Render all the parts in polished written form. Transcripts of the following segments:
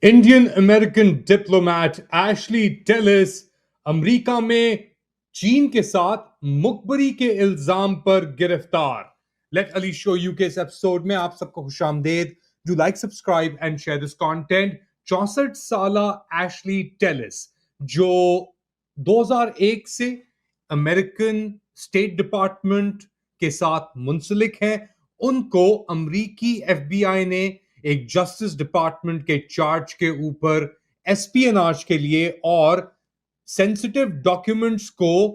Indian American diplomat Ashley Tellis America में चीन के साथ मुखबरी के इल्जाम पर गिरफ्तार। लेट अली शो यू के इस एपिसोड में आप सबको खुशामदेद। Do like, subscribe and share this content. 64 साला एशली टेलिस जो 2001 से अमेरिकन स्टेट डिपार्टमेंट के साथ मुंसलिक है, उनको अमरीकी एफबीआई ने एक जस्टिस डिपार्टमेंट के चार्ज के ऊपर एस्पियनाज के लिए और सेंसिटिव डॉक्यूमेंट्स को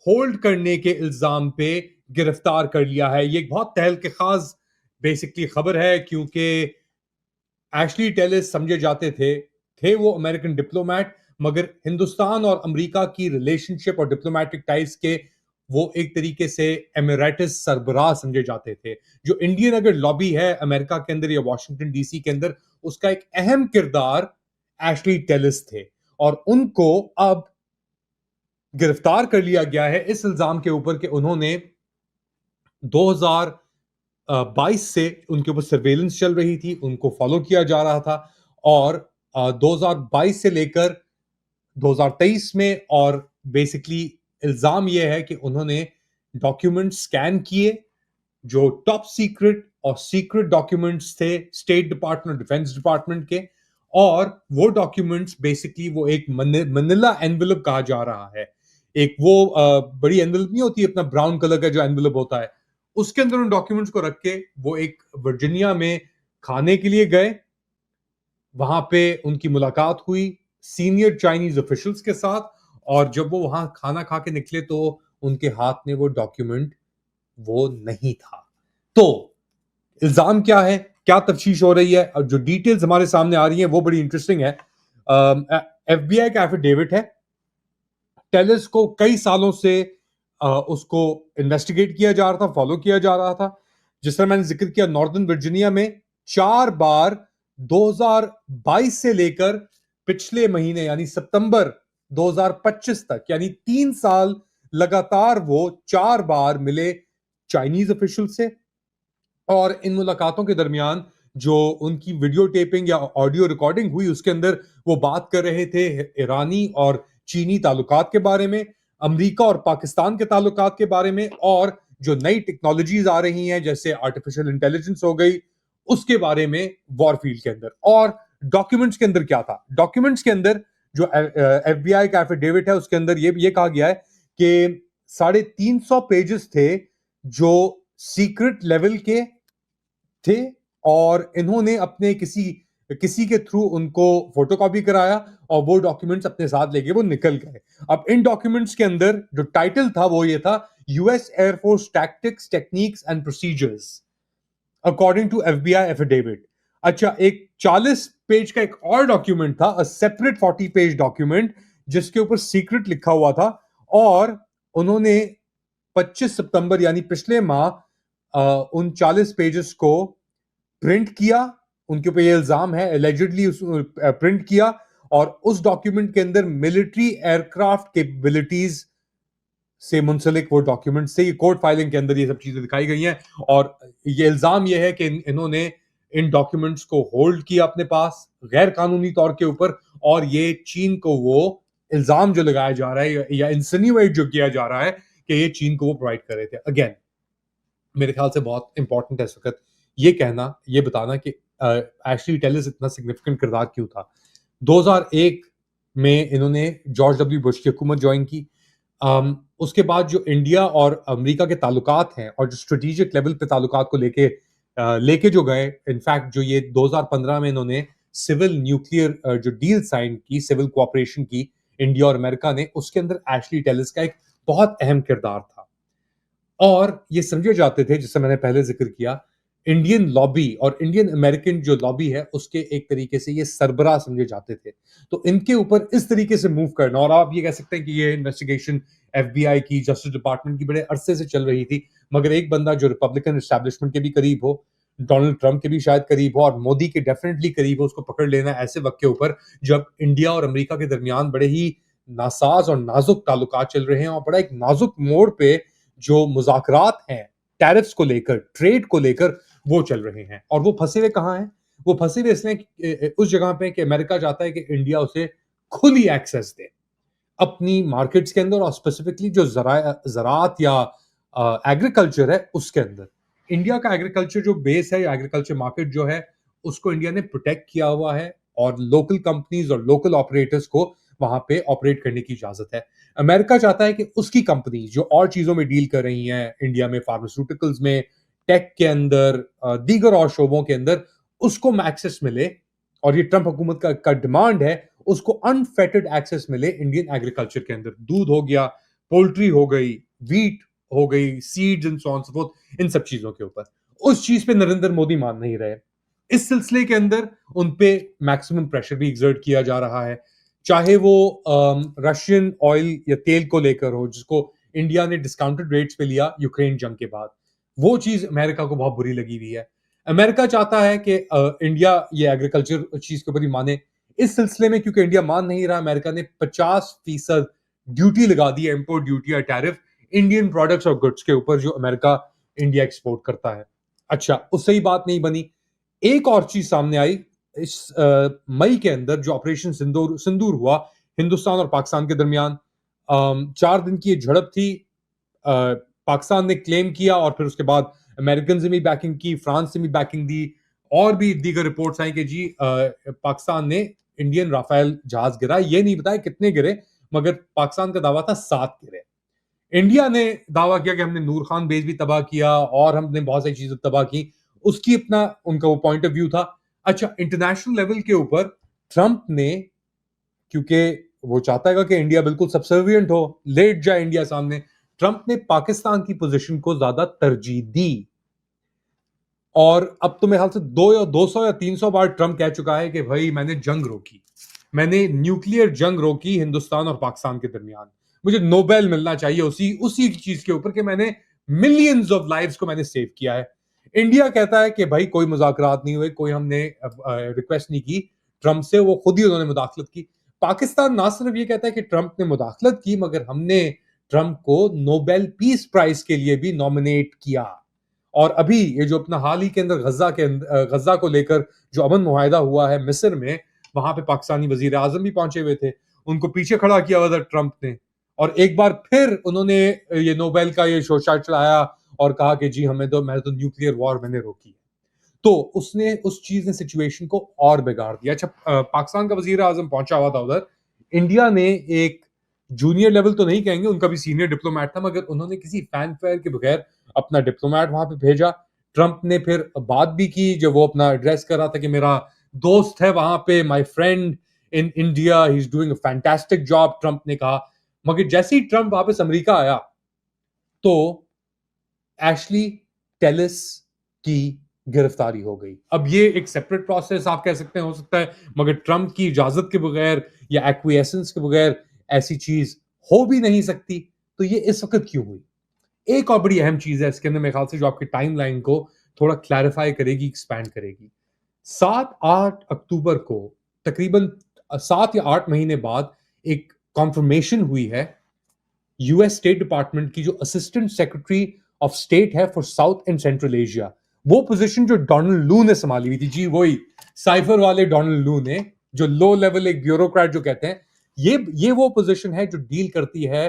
होल्ड करने के इल्जाम पे गिरफ्तार कर लिया है। ये एक बहुत तहलके खास बेसिकली खबर है, क्योंकि एशली टेलिस समझे जाते थे वो अमेरिकन डिप्लोमेट, मगर हिंदुस्तान और अमेरिका की रिलेशनशिप और डिप्लोमेटिक टाइज के वो एक तरीके से एमिरेटस सरबराह समझे जाते थे। जो इंडियन अगर लॉबी है अमेरिका के अंदर या वॉशिंगटन डीसी के अंदर, उसका एक अहम किरदार एशली टेलिस थे, और उनको अब गिरफ्तार कर लिया गया है इस इल्जाम के ऊपर कि उन्होंने 2022 से उनके ऊपर सर्वेलेंस चल रही थी, उनको फॉलो किया जा रहा था, और 2022 से लेकर 2023 में, और बेसिकली इल्जाम यह है कि उन्होंने डॉक्यूमेंट स्कैन किए जो टॉप सीक्रेट और सीक्रेट डॉक्यूमेंट्स थे स्टेट डिपार्टमेंट, डिफेंस डिपार्टमेंट के। और वो डॉक्यूमेंट्स बेसिकली वो एक मनीला एनवेलप कहा जा रहा है। एक वो बड़ी एनवेलप नहीं होती अपना ब्राउन कलर का जो एनवेलप होता है, उसके अंदर उन डॉक्यूमेंट्स को रख के वो एक वर्जीनिया में खाने के लिए गए। वहां पे उनकी मुलाकात हुई सीनियर चाइनीज ऑफिशियल्स के साथ, और जब वो वहां खाना खा के निकले तो उनके हाथ में वो डॉक्यूमेंट वो नहीं था। तो इल्जाम क्या है, क्या तफ्तीश हो रही है, और जो डिटेल्स हमारे सामने आ रही हैं वो बड़ी इंटरेस्टिंग है। एफबीआई का एफिडेविट है। टेलिस को कई सालों से उसको इन्वेस्टिगेट किया जा रहा था, फॉलो किया जा रहा था। जिस तरह मैंने जिक्र किया, नॉर्दर्न वर्जीनिया में 4 बार 2022 से लेकर पिछले महीने यानी सितंबर 2025 तक, यानी 3 साल लगातार वो 4 बार मिले चाइनीज ऑफिशियल से। और इन मुलाकातों के दरमियान जो उनकी वीडियो टेपिंग या ऑडियो रिकॉर्डिंग हुई, उसके अंदर वो बात कर रहे थे ईरानी और चीनी ताल्लुकात के बारे में, अमेरिका और पाकिस्तान के ताल्लुकात के बारे में, और जो नई टेक्नोलॉजीज आ रही हैं जैसे आर्टिफिशियल इंटेलिजेंस हो गई, उसके बारे में वॉरफील्ड के अंदर। और डॉक्यूमेंट्स के अंदर क्या था, डॉक्यूमेंट्स के अंदर जो एफबीआई का एफिडेविट है उसके अंदर ये कहा गया है कि 350 पेजेस थे जो सीक्रेट लेवल के थे, और इन्होंने अपने किसी किसी के थ्रू उनको फोटोकॉपी कराया और वो डॉक्यूमेंट्स अपने साथ लेके वो निकल गए। अब इन डॉक्यूमेंट्स के अंदर जो टाइटल था वो ये था, US air force tactics, techniques and procedures according to FBI affidavit. अच्छा, एक 40 पेज का एक और डॉक्यूमेंट था, अ सेपरेट 40 पेज डॉक्यूमेंट, जिसके ऊपर सीक्रेट लिखा हुआ था, और उन्होंने 25 सितंबर यानी पिछले माह उन 40 पेजेस को प्रिंट किया। उनके ऊपर ये इल्जाम है, एलिजिडली प्रिंट किया, और उस डॉक्यूमेंट के अंदर मिलिट्री एयरक्राफ्ट कैपेबिलिटीज से मुंसलिक वो डॉक्यूमेंट से, ये कोर्ट फाइलिंग के अंदर ये सब चीजें दिखाई गई हैं। और ये इल्जाम ये है कि इन्होंने इन डॉक्यूमेंट्स को होल्ड किया अपने पास गैर कानूनी तौर के ऊपर, और ये चीन को वो इल्जाम जो लगाया जा रहा है या इंसिन्यूएट जो किया जा रहा है कि ये चीन को वो प्रोवाइड कर रहे थे। अगेन, मेरे ख्याल से बहुत इंपॉर्टेंट है इस वक्त ये कहना, ये बताना कि एशली टेलिस इतना सिग्निफिकेंट किरदार क्यों था। 2001 में इन्होंने जॉर्ज डब्ल्यू बुश की हुकूमत ज्वाइन की। उसके बाद जो इंडिया और अमेरिका के ताल्लुकात हैं और जो स्ट्रेटेजिक लेवल पे ताल्लुकात को लेके जो गए, इनफैक्ट जो ये 2015 में इन्होंने सिविल न्यूक्लियर जो डील साइन की, सिविल कोऑपरेशन की इंडिया और अमेरिका ने, उसके अंदर एशली टेलिस का एक बहुत अहम किरदार था। और ये समझे जाते थे, जिससे मैंने पहले जिक्र किया, इंडियन लॉबी और इंडियन अमेरिकन जो लॉबी है उसके एक तरीके से ये सरबराह समझे जाते थे। तो इनके ऊपर इस तरीके से मूव करना, और आप ये कह सकते हैं कि ये इन्वेस्टिगेशन एफबीआई की, जस्टिस डिपार्टमेंट की बड़े अरसे से चल रही थी, मगर एक बंदा जो रिपब्लिकन एस्टैब्लिशमेंट के भी करीब हो, डोनाल्ड ट्रंप के भी शायद करीब हो, और मोदी के डेफिनेटली करीब हो, उसको पकड़ लेना ऐसे वक्त के ऊपर जब इंडिया और अमेरिका के दरमियान बड़े ही नासाज और नाजुक ताल्लुकात चल रहे हैं, और बड़ा एक नाजुक मोड़ पे जो मुज़ाकरात हैं टैरिफ्स को लेकर, ट्रेड को लेकर, वो चल रहे हैं। और वो फंसे हुए कहाँ हैं? वो फंसे हुए इसलिए उस जगह पे कि अमेरिका चाहता है कि इंडिया उसे खुली एक्सेस दे अपनी मार्केट्स के अंदर और स्पेसिफिकली जो ज़राअत या एग्रीकल्चर है उसके अंदर। इंडिया का एग्रीकल्चर जो बेस है या एग्रीकल्चर मार्केट जो है उसको इंडिया ने प्रोटेक्ट किया हुआ है और लोकल कंपनीज और लोकल ऑपरेटर्स को वहां पे ऑपरेट करने की इजाजत है। अमेरिका चाहता है कि उसकी कंपनी जो और चीजों में डील कर रही हैं इंडिया में, फार्मास्यूटिकल्स में, टेक के अंदर, दीगर और शोबों के अंदर, उसको एक्सेस मिले। और ये ट्रंप हुकूमत का डिमांड है, उसको अनफेटेड एक्सेस मिले इंडियन एग्रीकल्चर के अंदर। दूध हो गया, पोल्ट्री हो गई, वीट हो गई, seeds and so on so forth, इन सब चीजों के ऊपर। उस चीज पे नरेंद्र मोदी मान नहीं रहे। इस सिलसिले के अंदर उन पे मैक्सिमम प्रेशर भी एग्जर्ट किया जा रहा है, चाहे वो रशियन ऑयल या तेल को लेकर हो, जिसको इंडिया ने डिस्काउंटेड रेट्स पे लिया यूक्रेन जंग के बाद। वो चीज अमेरिका को बहुत बुरी लगी हुई है। अमेरिका चाहता है कि इंडिया ये एग्रीकल्चर चीज के ऊपर ही माने। इस सिलसिले में क्योंकि इंडिया मान नहीं रहा, अमेरिका ने 50% ड्यूटी लगा दी है, इंपोर्ट ड्यूटी या टैरिफ, इंडियन प्रोडक्ट्स और गुड्स के ऊपर जो अमेरिका इंडिया एक्सपोर्ट करता है। अच्छा, उससे ही बात नहीं बनी, एक और चीज सामने आई इस मई के अंदर, जो ऑपरेशन सिंदूर सिंदूर हुआ हिंदुस्तान और पाकिस्तान के दरमियान। 4 दिन की ये झड़प थी। पाकिस्तान ने क्लेम किया और फिर उसके बाद अमेरिकन से भी बैकिंग की, फ्रांस से भी बैकिंग दी, और भी दीगर रिपोर्ट्स आई कि जी पाकिस्तान ने इंडियन राफेल जहाज गिरा। ये नहीं बताया कितने गिरे, मगर पाकिस्तान का दावा था 7 गिरे। इंडिया ने दावा किया कि हमने नूर खान बेस भी तबाह किया और हमने बहुत सारी चीजें तबाह की। उसकी अपना उनका वो पॉइंट ऑफ व्यू था। अच्छा, इंटरनेशनल लेवल के ऊपर ट्रंप ने, क्योंकि वो चाहता है कि इंडिया बिल्कुल सबसर्विएंट हो, लेट जाए इंडिया सामने, ट्रंप ने पाकिस्तान की पोजीशन को ज्यादा तरजीह दी। और अब तो मेरे ख्याल से 200 या 300 बार ट्रंप कह चुका है कि भाई मैंने जंग रोकी, मैंने न्यूक्लियर जंग रोकी हिंदुस्तान और पाकिस्तान के दरमियान, मुझे नोबेल मिलना चाहिए उसी उसी चीज के ऊपर कि मैंने मिलियंस ऑफ लाइव्स को मैंने सेव किया है। इंडिया कहता है कि भाई कोई मुज़ाकरात नहीं हुए, कोई हमने रिक्वेस्ट नहीं की ट्रंप से, वो खुद ही उन्होंने मुदाखलत की। पाकिस्तान ना सिर्फ ये कहता है कि ट्रंप ने मुदाखलत की, मगर हमने ट्रंप को नोबेल पीस प्राइज के लिए भी नॉमिनेट किया। और अभी ये जो अपना हाल ही के अंदर गजा को लेकर जो अमन मुआहिदा हुआ है मिस्र में, वहां पे पाकिस्तानी वजीर आजम भी पहुंचे हुए थे, उनको पीछे खड़ा किया हुआ था ट्रंप ने। और एक बार फिर उन्होंने ये नोबेल का ये शोशा चढ़ाया और कहा कि जी हमें तो, मैं तो न्यूक्लियर वॉर मैंने रोकी। तो उसने, उस चीज ने सिचुएशन को और बिगाड़ दिया। अच्छा, पाकिस्तान का वजीर आजम पहुंचा हुआ था उधर। इंडिया ने एक जूनियर लेवल तो नहीं कहेंगे, उनका भी सीनियर डिप्लोमेट था, मगर उन्होंने किसी फैन फेयर के बगैर अपना डिप्लोमेट वहां पे भेजा। ट्रंप ने फिर बात भी की, जब वो अपना एड्रेस कर रहा था कि मेरा दोस्त है वहां पे, my friend in India, he is doing a fantastic job, Trump ने कहा। मगर जैसे ही ट्रंप वापस अमेरिका आया तो एशली टेलिस की गिरफ्तारी हो गई। अब ये एक सेपरेट प्रोसेस आप कह सकते हैं, हो सकता है, मगर ट्रंप की इजाजत के बगैर या एक्विएसेंस के बगैर ऐसी चीज हो भी नहीं सकती। तो ये इस वक्त क्यों हुई? एक और बड़ी अहम चीज है इसके अंदर, मेरे ख्याल से, जो आपकी टाइमलाइन को थोड़ा क्लैरिफाई करेगी, एक्सपैंड करेगी। 7-8 अक्टूबर को, तकरीबन 7 या 8 महीने बाद, एक कॉन्फर्मेशन हुई है यूएस स्टेट डिपार्टमेंट की, जो असिस्टेंट सेक्रेटरी ऑफ स्टेट है for south and central Asia. वो पोजीशन जो डोनाल्ड लू ने संभाली हुई थी, जी वही साइफर वाले डोनाल्ड लू ने, जो लो लेवल एक ब्यूरोक्रेट जो कहते हैं, ये वो पोजीशन है जो डील करती है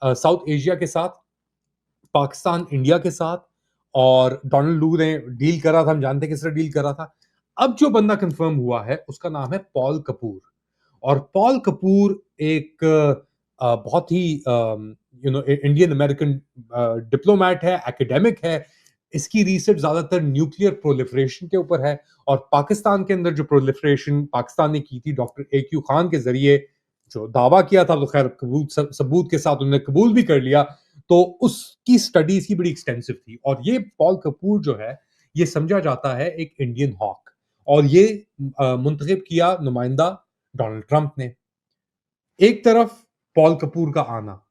साउथ एशिया के साथ, पाकिस्तान इंडिया के साथ। और डोनाल्ड लू ने डील करा था, हम जानते हैं किस तरह डील करा था। अब जो बंदा कंफर्म हुआ है उसका नाम है पॉल कपूर। और पॉल कपूर एक बहुत ही इंडियन अमेरिकन डिप्लोमेट है, एकेडमिक है। इसकी रिसर्च ज्यादातर न्यूक्लियर प्रोलिफरेशन के ऊपर है। और पाकिस्तान के अंदर जो प्रोलिफरेशन पाकिस्तान ने की थी डॉक्टर AQ खान के जरिए, जो दावा किया था, तो खैर सबूत के साथ उन्होंने कबूल भी कर लिया। तो उसकी स्टडीज की बड़ी एक्सटेंसिव थी। और ये पॉल कपूर जो है, ये समझा जाता है एक इंडियन हॉक। और ये मुंतखब किया नुमाइंदा डोनाल्ड ट्रंप ने। एक तरफ पॉल कपूर का आना,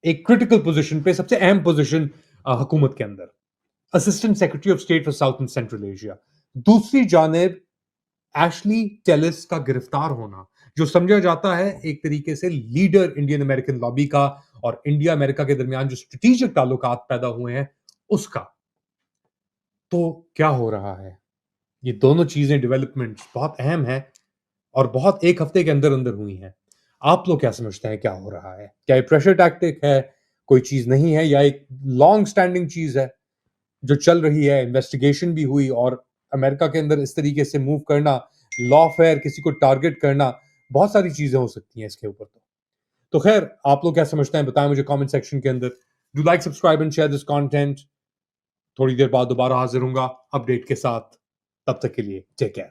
एक क्रिटिकल पोजीशन पे, सबसे अहम पोजीशन हुकूमत के अंदर, assistant secretary of state for south and central Asia. दूसरी जानिब एशली टेलिस का गिरफ्तार होना, जो समझा जाता है एक तरीके से लीडर इंडियन अमेरिकन लॉबी का, और इंडिया अमेरिका के दरमियान जो स्ट्रेटेजिक ताल्लुकात पैदा हुए हैं उसका। तो क्या हो रहा है? ये दोनों चीजें डेवलपमेंट्स बहुत अहम है और बहुत एक हफ्ते के अंदर अंदर हुई हैं। आप लोग क्या समझते हैं क्या हो रहा है? क्या ये प्रेशर टैक्टिक है, कोई चीज नहीं है, या एक लॉन्ग स्टैंडिंग चीज है जो चल रही है? इन्वेस्टिगेशन भी हुई और अमेरिका के अंदर इस तरीके से मूव करना, लॉफेयर, किसी को टारगेट करना, बहुत सारी चीजें हो सकती हैं इसके ऊपर। तो खैर, आप लोग क्या समझते हैं बताएं मुझे कमेंट सेक्शन के अंदर। Do like, subscribe and share this content. थोड़ी देर बाद दोबारा हाजिर होऊंगा अपडेट के साथ। तब तक के लिए टेक केयर।